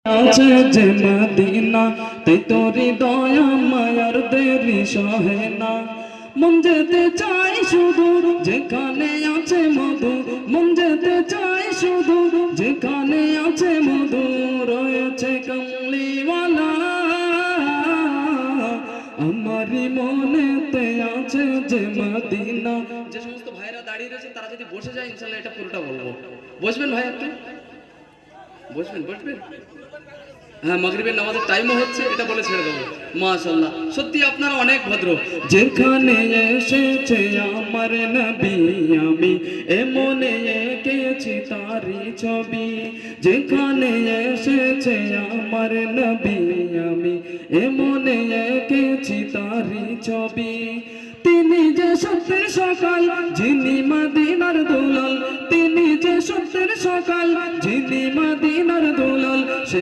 আছে যে মদিনা তে তোরি দয়া মায়ার দেরি সহে না। মন যেতে চাই শুধু যেখানে আছে মধু, মন যেতে চাই শুধু যেখানে আছে মধু। রয়েছে কমলিওয়ালা আমারই মনেতে আছে যে মদিনা। যে সমস্ত ভাইরা দাঁড়িয়ে রয়েছে তারা যদি বসে যায় ইনশাআল্লাহ এটা পুরোটা বলবো। বসবেন ভাই, একটু বসবেন বসবেন। হ্যাঁ, মাগরিবের নামাজের টাইমও হচ্ছে, এটা বলে ছেড়ে দেবো। মাশাআল্লাহ, সত্যি আপনারা অনেক ভদ্র। যেখানে এসেছে আমার নবী আমি এমনে এঁকেছি তারি ছবি। যেখানে এসেছে আমার নবী আমি এমনে এঁকেছি তারি ছবি। তিনি যে সত্যের সকাল যিনি মদিনার দুলাল, তিনি যে সত্যের সকাল যিনি মদিনার দুলাল।